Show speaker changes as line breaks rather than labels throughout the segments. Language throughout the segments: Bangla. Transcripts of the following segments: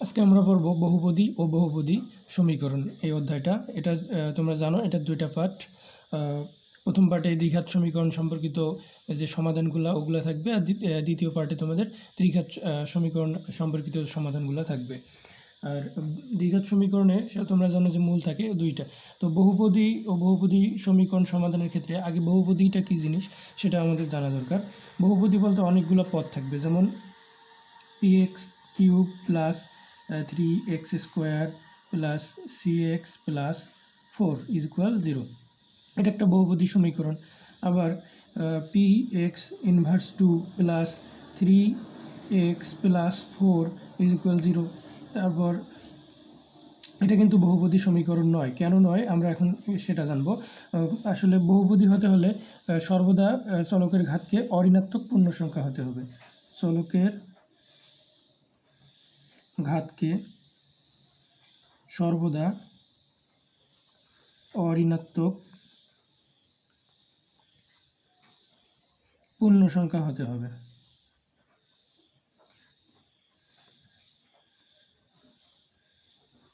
আজকে আমরা পড়ব বহুপদী ও বহুপদী সমীকরণ এই অধ্যায়টা। এটা তোমরা জানো এটা দুইটা পার্ট। প্রথম পার্টে দ্বিঘাত সমীকরণ সম্পর্কিত যে সমাধানগুলো ওগুলো থাকবে, আর দ্বিতীয় পার্টে তোমাদের ত্রিঘাত সমীকরণ সম্পর্কিত সমাধানগুলো থাকবে। আর দ্বিঘাত সমীকরণে তোমরা জানো যে মূল থাকে দুইটা। তো বহুপদী ও বহুপদী সমীকরণ সমাধানের ক্ষেত্রে আগে বহুপদীটা কী জিনিস সেটা আমাদের জানা দরকার। বহুপদী বলতে অনেকগুলো পদ থাকবে, যেমন px cube plus 3x² plus cx plus 4 is equal 0। এটা একটা বহুপদী সমীকরণ। আবার px inverse 2 plus 3x plus 4 is equal 0। তারপর এটা কিন্তু বহুপদী সমীকরণ নয়। কেন নয় আমরা এখন সেটা জানব। আসলে বহুপদী হতে হলে সর্বদা চলকের ঘাতকে অঋণাত্মক পূর্ণ সংখ্যা হতে হবে। চলকের ঘাতকে সর্বদা অঋণাত্মক পূর্ণ সংখ্যা হতে হবে।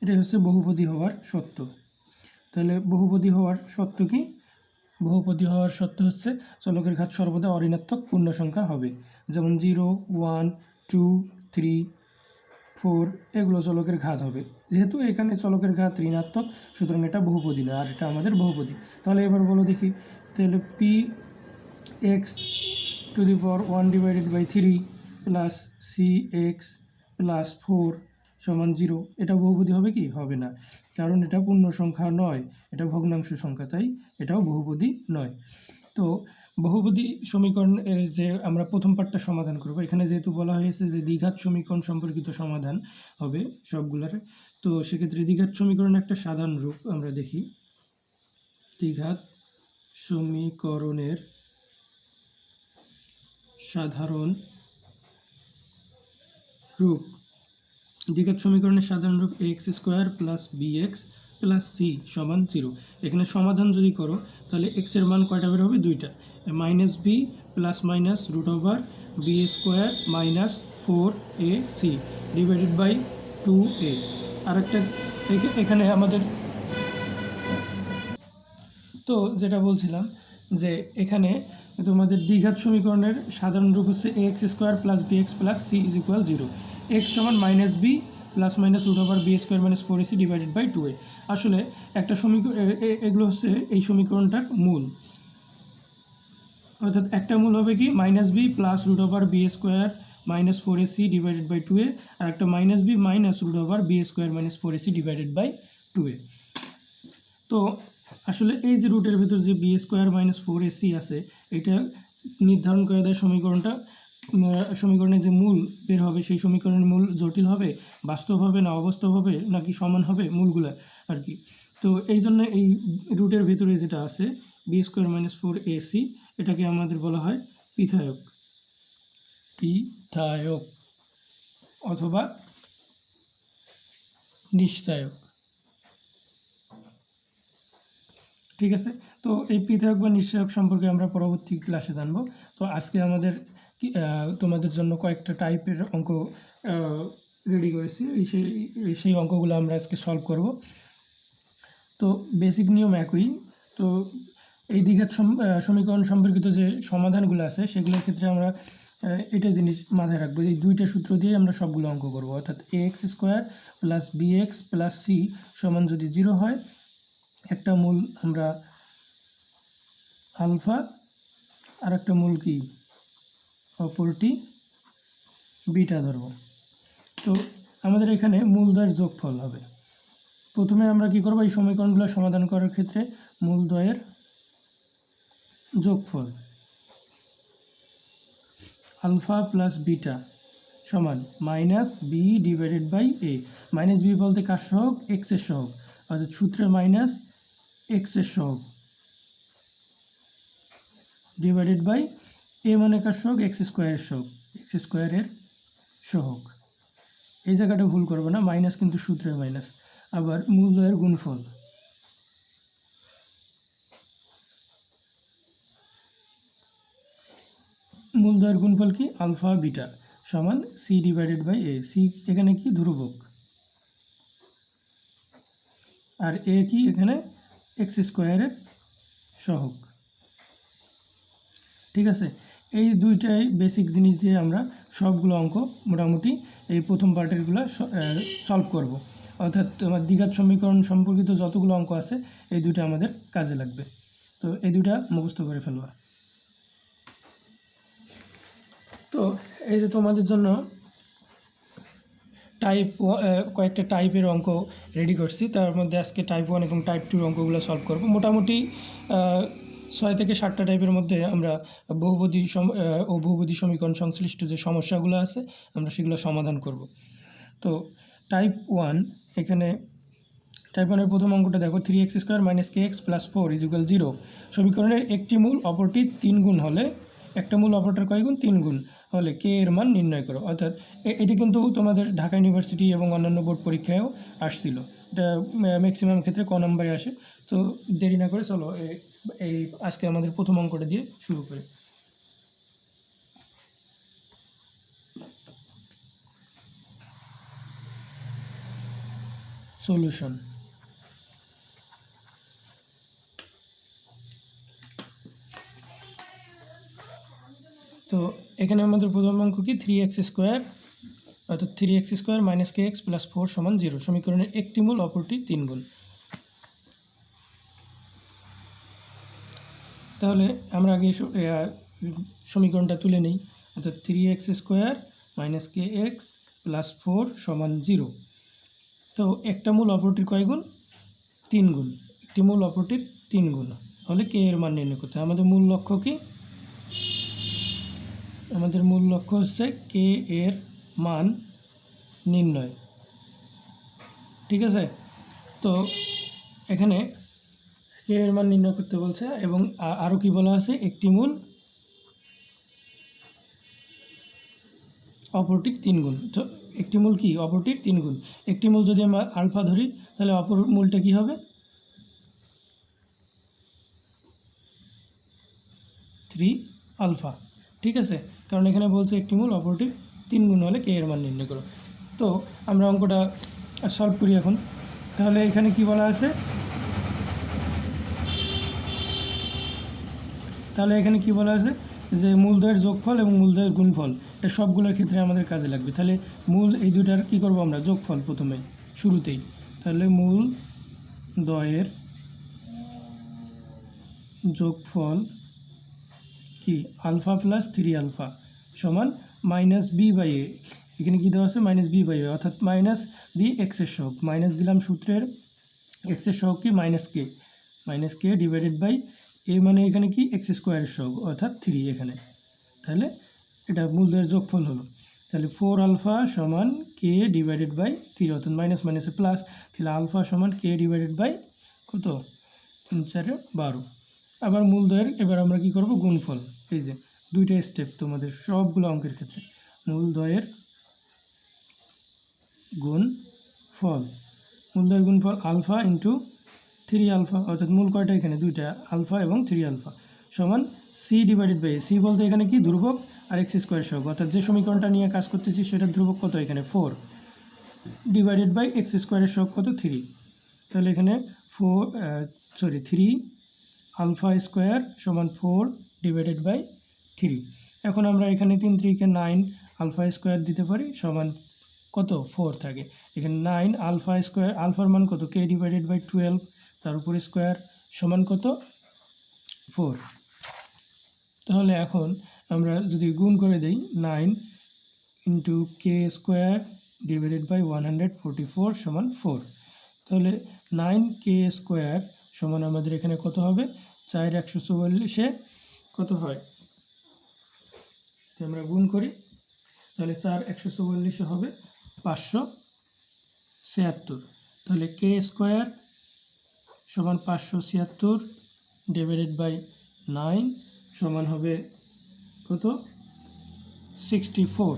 এটা হচ্ছে বহুপদী হওয়ার শর্ত। তাহলে বহুপদী হওয়ার শর্ত কি? বহুপদী হওয়ার শর্ত হচ্ছে চলকের ঘাত সর্বদা অঋণাত্মক পূর্ণ সংখ্যা হবে। যেমন 0, 1, 2, 3, 4 এগুলো চলকের ঘাত হবে। যেহেতু এখানে চলকের ঘাত ঋণাত্মক, সুতরাং এটা বহুপদী নয়, আর এটা আমাদের বহুপদী। তাহলে এবার বলো দেখি, তাহলে px to the power 1/3 plus cx plus 4 সমান 0, এটা বহুপদী হবে কি? হবে না, কারণ এটা পূর্ণ সংখ্যা নয়, এটা ভগ্নাংশ সংখ্যা, তাই এটাও বহুপদী নয়। তো বহুপদী সমীকরণ যে আমরা প্রথম পার্টটা সমাধান করব, এখানে যেহেতু বলা হয়েছে যে দ্বিঘাত সমীকরণ সম্পর্কিত সমাধান হবে সবগুলার, তো সেক্ষেত্রে দ্বিঘাত সমীকরণের একটা সাধারণ রূপ আমরা দেখি। দ্বিঘাত সমীকরণের সাধারণ রূপ, দ্বিঘাত সমীকরণের সাধারণ রূপ ax² plus bx plus c সমান 0। এখানে সমাধান যদি করো তাহলে x এর মান কয়টা বের হবে? দুইটা, -b plus minus √b² minus 4ac divided by 2a। আরেকটা এখানে আমাদের তো যেটা বলছিলাম যে এখানে তোমাদের দ্বিঘাত সমীকরণের সাধারণ রূপ হচ্ছে ax² plus bx plus c is equal 0। x সমান -b plus minus √b² minus 4ac divided by 2a। আসলে একটা সমীকরণ, এগুলো হচ্ছে এই সমীকরণটার মূল। অর্থাৎ একটা মূল হবে কি? -b plus √b² minus 4ac divided by 2a, আর একটা -b minus √b² minus 4ac divided by 2a। তো আসলে এই যে রুটের ভিতর যে b² মাইনাস 4ac আছে, এটা নির্ধারণ করে দেয় সমীকরণের যে মূল বের হবে, সেই সমীকরণের মূল জটিল হবে, বাস্তব হবে না অবাস্তব হবে, নাকি সমান হবে মূলগুলা আর কি। তো এই জন্য এই রুটের ভিতরে যেটা আছে b² মাইনাস 4ac, এটাকে আমাদের বলা হয় পিথায়ক অথবা নিশ্চায়ক। ঠিক আছে, তো এই পৃথক বা নিশ্চয়ক সম্পর্কে আমরা পরবর্তী ক্লাসে জানব। তো আজকে আমাদের তোমাদের জন্য কয়েকটা টাইপের অঙ্ক রেডি করেছি, সেই অঙ্কগুলো আমরা আজকে সলভ করব। তো বেসিক নিয়ম একই। তো এই দ্বিঘাত সমীকরণ সম্পর্কিত যে সমাধানগুলো আছে সেগুলোর ক্ষেত্রে আমরা এটা জিনিস মাথায় রাখবো, এই দুইটা সূত্র দিয়ে আমরা সবগুলো অঙ্ক করব। অর্থাৎ ax² plus bx plus c সমান যদি 0 হয়, একটা মূল আমরা আলফা, আর একটা মূল কি অপরটি বিটা ধরব। তো আমাদের এখানে মূলদ্বয়ের যোগফল হবে। প্রথমে আমরা কি করব? এই সমীকরণগুলো সমাধান করার ক্ষেত্রে মূলদ্বয়ের যোগফল আলফা প্লাস বিটা সমান -b divided by a। -b বলতে কার সহগ? x এর সহগ, অর্থাৎ সূত্রে মাইনাস x এর সহগ ডিভাইডেড বাই a মানে কার সহগ? x² এর সহগ, x² এর সহগ। এই জায়গাটা ভুল করবে না, মাইনাস কিন্তু সূত্রের মাইনাস। আবার মূলদ্বয়ের গুণফল কি? আলফা বিটা সমান c divided by a। c এখানে কি? ধ্রুবক। আর এ কি এখানে এক্স স্কোয়ারের সহগ। ঠিক আছে, এই দুইটাই বেসিক জিনিস দিয়ে আমরা সবগুলো অঙ্ক মোটামুটি এই প্রথম পার্টেরগুলো সলভ করব। অর্থাৎ তোমার দ্বিঘাত সমীকরণ সম্পর্কিত যতগুলো অঙ্ক আছে এই দুটো আমাদের কাজে লাগবে। তো এই দুটা মুখস্থ করে ফেলবা। তো এই যে তোমাদের জন্য কয়েকটা টাইপের অঙ্ক রেডি করছি, তার মধ্যে আজকে টাইপ 1 এবং টাইপ 2 অঙ্কগুলো সলভ করব। মোটামুটি 6 থেকে 7টা টাইপের মধ্যে আমরা বহুপদী ও বহুপদী সমীকরণ সংশ্লিষ্ট যে সমস্যাগুলো আছে আমরা সেগুলো সমাধান করব। তো টাইপ 1, এখানে টাইপ 1-এর প্রথম অঙ্কটা দেখো, 3x² - kx + 4 = 0। সমীকরণের একটি মূল অপরটির 3 গুণ হলে, একটা মূল অপরটার কয় গুণ? 3 গুণ হলে কে এর মান নির্ণয় করো। অর্থাৎ এটি কিন্তু তোমাদের ঢাকা ইউনিভার্সিটি এবং অন্যান্য বোর্ড পরীক্ষায়ও আসছিল। এটা ম্যাক্সিমাম ক্ষেত্রে ক নম্বরে আসে। তো দেরি না করে চলো এই আজকে আমাদের প্রথম অঙ্কটা দিয়ে শুরু করি। সলিউশন। তো এখানে আমাদের প্রথম অঙ্ক কি? 3x², অর্থাৎ 3x² - kx + 4 = 0। সমীকরণের একটি মূল অপরটি 3 গুণ। তাহলে আমরা আগে সমীকরণটা তুলে নিই। অর্থাৎ 3x² - kx + 4 = 0। তো একটা মূল অপরটির কয় গুণ? 3 গুণ। একটি মূল অপরটির 3 গুণ হলে কে এর মান নির্ণয় করতে হবে। আমাদের মূল লক্ষ্য কি? আমাদের মূল লক্ষ্য হচ্ছে কে এর মান নির্ণয়। ঠিক আছে, তো এখানে কে এর মান নির্ণয় করতে বলছে এবং আরও কি বলা আছে? একটি মূল অপরটির 3 গুণ। তো একটি মূল কি? অপরটির 3 গুণ। একটি মূল যদি আমরা আলফা ধরি তাহলে অপর মূলটা কি হবে? 3 আলফা। ঠিক আছে, কারণ এখানে বলছে একটি মূল অপরটির 3 গুণ হলে কে এর মান নির্ণয় করো। তো আমরা অঙ্কটা সলভ করি এখন। তাহলে এখানে কি বলা আছে? যে মূলদ্বয়ের যোগফল এবং মূলদ্বয়ের গুণফল, এটা সবগুলোর ক্ষেত্রে আমাদের কাজে লাগবে। তাহলে মূল এই দুটার কি করব আমরা? যোগফল প্রথমে শুরুতেই। তাহলে মূল দ্বয়ের যোগফল কি? আলফা প্লাস 3 আলফা সমান -b/a। এখানে কি দেওয়া আছে? -b/a, অর্থাৎ মাইনাস দিয়ে এক্সের সহগ মাইনাস দিলাম। সূত্রের এক্সের সহগ কি? -k ডিভাইডেড বাই এ, মানে এখানে কি? এক্স স্কোয়ারের সহগ অর্থাৎ 3 এখানে। তাহলে এটা মূলদ্বয়ের যোগফল হলো। তাহলে 4 আলফা সমান কে ডিভাইডেড বাই 3, অর্থাৎ মাইনাস মাইনাসে প্লাস। তাহলে আলফা সমান কে ডিভাইডেড বাই কত? 3 4 12। আবার মূলদ্বয়ের এবার আমরা কি করব? গুণফল। এই যে দুইটা স্টেপ তোমাদের সবগুলো অঙ্কের ক্ষেত্রে। মূলদ্বয়ের গুণফল, মূলদ্বয়ের গুণফল আলফা ইন্টু 3 আলফা, অর্থাৎ মূল কয়টা? এখানে দুইটা, আলফা এবং 3 আলফা সমান C divided by A. C বলতে এখানে কি? ধ্রুবক আর এক্স স্কোয়ার সহগ, অর্থাৎ যে সমীকরণটা নিয়ে কাজ করতেছি সেটার ধ্রুবক কত? এখানে 4 ডিভাইডেড বাই এক্স স্কোয়ারের সহগ কত? 3। তাহলে এখানে 3 আলফা স্কোয়ার সমান 4 ডিভাইডেড বাই 3। এখন আমরা এখানে 3 3 9 আলফা স্কোয়ার দিতে পারি সমান কত? 4 থাকে। এখানে 9 আলফা স্কোয়ার, আলফার মান কত? কে ডিভাইডেড বাই 12 তার উপর স্কোয়ার সমান কত? 4। তাহলে এখন আমরা যদি গুণ করে দেই 9 into K square divided by 144 সমান 4। তাহলে 9k স্কোয়ার সমান আমাদের এখানে কত হবে? 4 144-এ কত হয়? যদি আমরা গুণ করি তাহলে 4 144-এ হবে 576। তাহলে কে স্কোয়ার সমান 576 ডিভাইডেড বাই 9 সমান হবে কত? 64।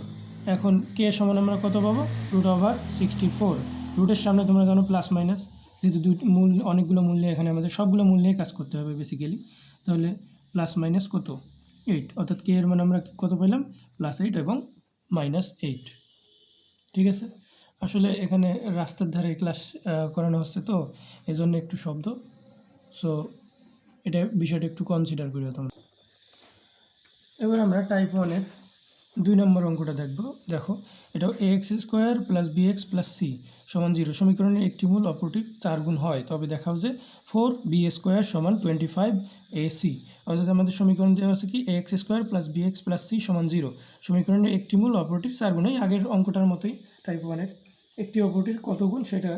এখন কে সমান আমরা কত পাবো? √64। রুটের সামনে তোমরা জানো প্লাস মাইনাস, যেহেতু মূল অনেকগুলো মূল্যে এখানে আমাদের সবগুলো মূল্যে কাজ করতে হবে বেসিক্যালি। তাহলে প্লাস মাইনাস কত? 8, অর্থাৎ কে এর মান আমরা কত পেলাম? +8 এবং -8। ঠিক আছে, আসলে এখানে রাস্তার ধারে ক্লাস করানো হচ্ছে তো এজন্য একটু শব্দ, সো এটা বিষয়টা একটু কনসিডার করিও তোমরা। এবার আমরা টাইপ 1-এর 2 নম্বর অঙ্কটা দেখো এটাও ax square plus bx plus c সমান 0 সমীকরণের একটি মূল অপরটির 4 গুণ হয়, তবে দেখাও যে 4b স্কোয়ার সমান 25ac। অর্থাৎ আমাদের সমীকরণ দেওয়া আছে কি ax square plus bx plus c সমান 0 সমীকরণের একটি মূল অপরটির 4 গুণ। এই আগের অঙ্কটার মতোই টাইপ 1-এর একটি অপরটির কত গুণ সেটা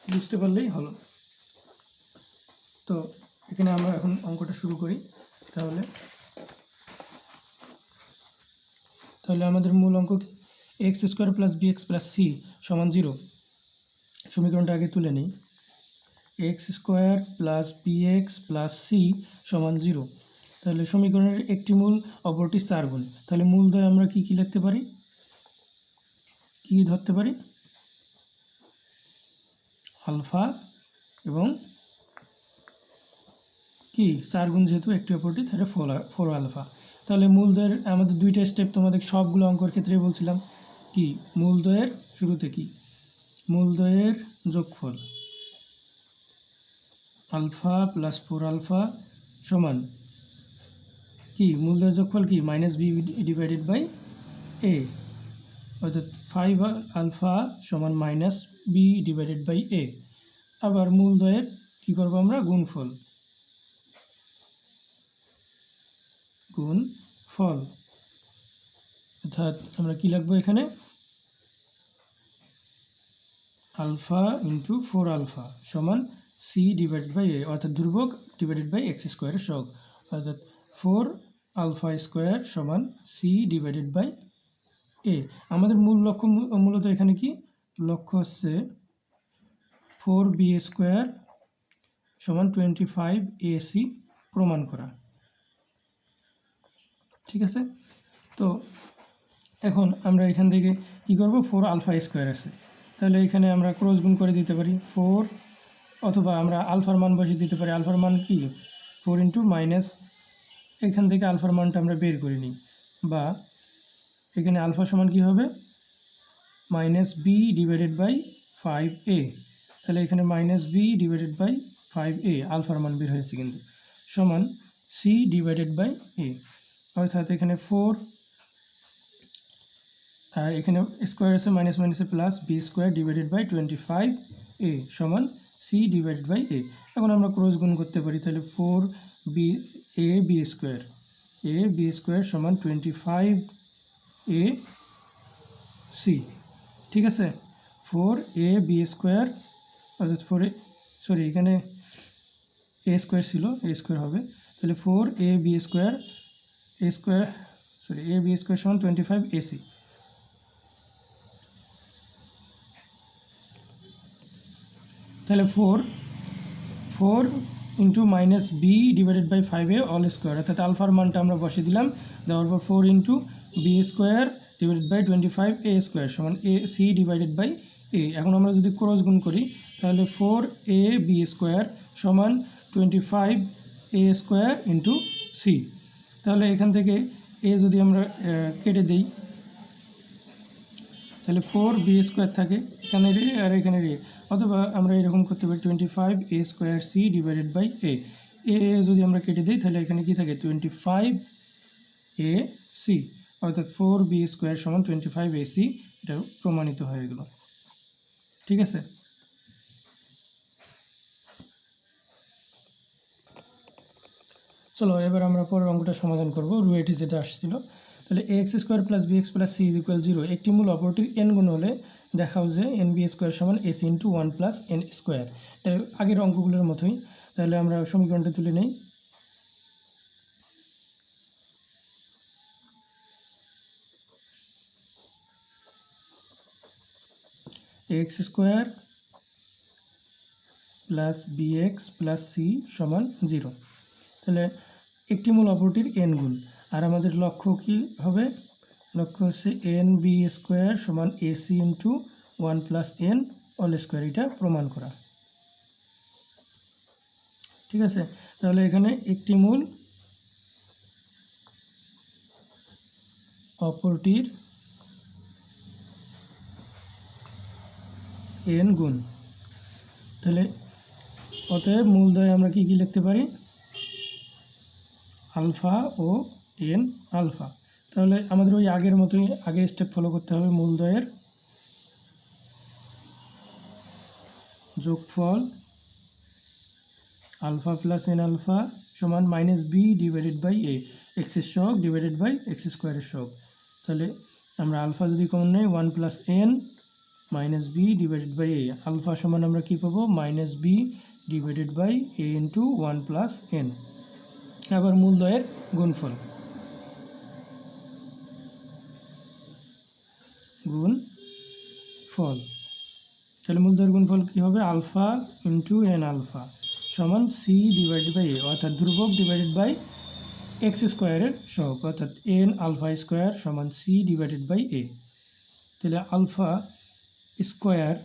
বুঝতে পারলেই হলো। তো এখানে আমরা এখন অঙ্কটা শুরু করি। তাহলে আমাদের মূল অঙ্ক কি X square plus B X plus C সমান 0। সমীকরণটা আগে তুলে নিই, X square plus B X plus C সমান 0। তাহলে সমীকরণের একটি মূল অপরটি 4 গুণ। তাহলে মূলদ্বয় আমরা কি কি লিখতে পারি, কি ধরতে পারি, আলফা এবং কি 4 গুণ যেহেতু একটি অপরটি তাহলে 4 আলফা। তাহলে মূলদ্বয়ের আমাদের দুইটা স্টেপ তোমাদের সবগুলো অঙ্কের ক্ষেত্রে বলছিলাম কি মূলদ্বয়ের শুরুতে কি মূলদ্বয়ের যোগফল আলফা প্লাস 4 আলফা সমান কি মূলদ্বয়ের যোগফল কি minus b divided by a, অর্থাৎ 5 আলফা সমান মাইনাস বি ডিভাইডেড বাই এ। আবার মূলদ্বয়ের কি করব আমরা গুণফল অর্থাৎ আমরা কি লিখবো এখানে আলফা ইন্টু 4 আলফা সমান সি ডিভাইডেড বাই এ, অর্থাৎ ধ্রুবক ডিভাইডেড বাই এক্স স্কোয়ারের সহগ, অর্থাৎ 4 আলফা স্কোয়ার সমান সি ডিভাইডেড বাই এ। আমাদের মূল লক্ষ্য মূলত এখানে কি লক্ষ্য হচ্ছে 4b স্কোয়ার সমান 25ac প্রমাণ করা। ঠিক আছে, তো এখন আমরা এখান থেকে কি করব 4 আলফা স্কোয়ার আছে, তাহলে এখানে আমরা ক্রস গুণ করে দিতে পারি 4, অথবা আমরা আলফার মান বসিয়ে দিতে পারি। আলফার মান কি 4 ইন্টু মাইনাস, এখান থেকে আলফার মানটা আমরা বের করে নিই, বা এখানে আলফা সমান কি হবে minus b divided by 5a। তাহলে এখানে minus b divided by 5a আলফার মান বের হয়েছে কিন্তু সমান সি ডিভাইডেড বাই এ, অর্থাৎ এখানে 4 আর এখানে স্কোয়ার আছে মাইনাস মাইনাসে plus b square divided by 25a সমান সি ডিভাইডেড বাই এ। এখন আমরা ক্রস গুণ করতে পারি, তাহলে 4b স্কোয়ার সমান 25a সি। ঠিক আছে, 4ab স্কোয়ার অর্থাৎ এখানে এ স্কোয়ার ছিল, এ স্কোয়ার হবে, তাহলে 4ab স্কোয়ার ab স্কোয়ার সমান 25ac। তাহলে 4 into minus b divided by 5a all square, অর্থাৎ আলফার মানটা আমরা বসিয়ে দিলাম, দেওয়ার পর 4 into b square divided by 25a square সমান a c divided by a. এখন আমরা যদি ক্রস গুণ করি তাহলে 4ab স্কোয়ার সমান 25a স্কোয়ার ইন্টু সি। তাহলে এখান থেকে এ যদি আমরা কেটে দিই তাহলে 4b স্কোয়ার থাকে এখানে রে আর এখানে রে, অথবা আমরা এরকম করতে পারি 25a square c divided by a. যদি আমরা কেটে দিই তাহলে এখানে কি থাকে 25a সি, অর্থাৎ 4b স্কোয়ার সমান 25ac, এটা প্রমাণিত হয়ে গেল। ঠিক আছে, চলো এবার আমরা পরের অঙ্কটা সমাধান করব। রুয়েটি যেটা আসছিল, তাহলে x square plus b x plus c is equal 0 একটি মূল অপরটির এন গুণ হলে দেখাও যে এন বি স্কোয়ার সমান a c into 1 plus n square. আগের অঙ্কগুলোর মতোই, তাহলে আমরা সমীকরণটা তুলে নেই। X square plus b x plus C সমান 0। তাহলে একটি মূল অপরটির এন গুণ, আর আমাদের লক্ষ্য কি হবে, লক্ষ্য হচ্ছে এন বি স্কোয়ার সমান a c into 1 plus n all square, এটা প্রমাণ করা। ঠিক আছে, তাহলে এখানে একটি মূল অপরটির এন গুণ। তাহলে অতএব মূলদ্বয়ে আমরা কি লিখতে পারি, আলফা ও এন আলফা। তাহলে আমাদের ওই আগের মতোই আগের স্টেপ ফলো করতে হবে। মূলদ্বয়ের যোগফল আলফা প্লাস এন আলফা সমান মাইনাস বি ডিভাইডেড বাই এ, এক্সের সহগ ডিভাইডেড বাই এক্স স্কোয়ারের সহগ। তাহলে আমরা আলফা যদি কমন নেই, 1 plus n minus b divided by a, alpha সমান আমরা কী পাবো, minus b divided by a into 1 plus n. আবার মূলদ্বয়ের গুণফল তাহলে মূলদ্বয়ের গুণফল কী হবে, আলফা ইন্টু এন আলফা সমান সি ডিভাইডেড বাই এ, অর্থাৎ ধ্রুবক ডিভাইডেড বাই এক্স স্কোয়ারের সহগ, অর্থাৎ এন আলফা স্কোয়ার সমান সি ডিভাইডেড বাই এ। তাহলে আলফা স্কোয়ার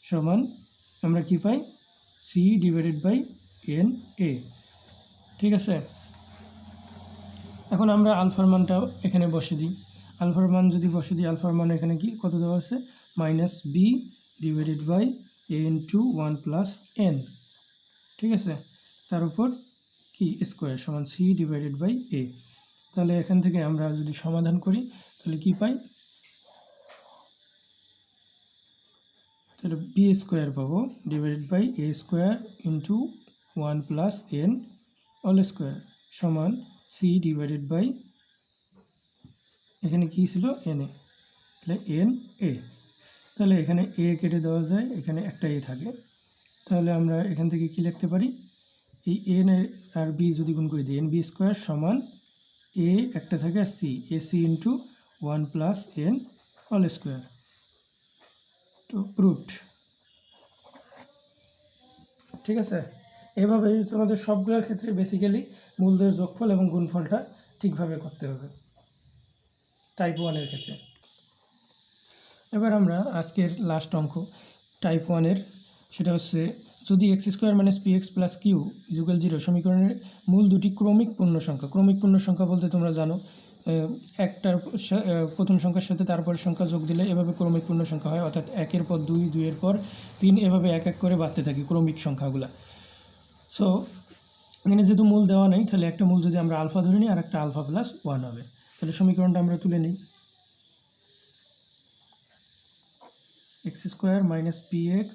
সমান আমরা কি পাই, সি ডিভাইডেড বাই এন এ। ঠিক আছে, এখন আমরা আলফার মানটাও এখানে বসে দিই। আলফার মান যদি বসে দিই, আলফার মান এখানে কি কত দেওয়া আছে, minus b divided by a into 1 plus n. ঠিক আছে, তার উপর কি স্কোয়ার সমান সি ডিভাইডেড বাই এ। তাহলে এখান থেকে আমরা যদি সমাধান করি তাহলে কি পাই, তাহলে বি স্কোয়ার পাবো divided by a square into 1 plus n all square সমান সি ডিভাইডেড বাই, এখানে কী ছিল, এন এ, তাহলে এন এ। তাহলে এখানে এ কেটে দেওয়া যায়, এখানে একটা এ থাকে। তাহলে আমরা এখান থেকে কি লিখতে পারি, এই এন আর বি যদি গুণ করে দিই, এন বি স্কোয়ার সমান এ একটা থাকে আর c, a c into 1 plus n all square. তো প্রুভড। ঠিক আছে, এভাবে তোমাদের সবগুলোর ক্ষেত্রে বেসিক্যালি মূলদ্বয়ের যোগফল এবং গুণফলটা ঠিকভাবে করতে হবে টাইপ 1-এর ক্ষেত্রে। এবার আমরা আজকের লাস্ট অঙ্ক টাইপ 1-এর, সেটা হচ্ছে যদি x square minus p x plus q equal 0 সমীকরণের মূল দুটি ক্রমিক পূর্ণ সংখ্যা। ক্রমিক পূর্ণ সংখ্যা বলতে তোমরা জানো, একটার প্রথম সংখ্যার সাথে তারপরের সংখ্যা যোগ দিলে এভাবে ক্রমিক পূর্ণ সংখ্যা হয়, অর্থাৎ 1-এর পর 2, 2-এর পর 3, এভাবে এক এক করে বাড়তে থাকে ক্রমিক সংখ্যাগুলা। সো এখানে যেহেতু মূল দেওয়া নেই, তাহলে একটা মূল যদি আমরা আলফা ধরে নিই আর একটা আলফা প্লাস 1 হবে। তাহলে সমীকরণটা আমরা তুলে নিই, X square minus p x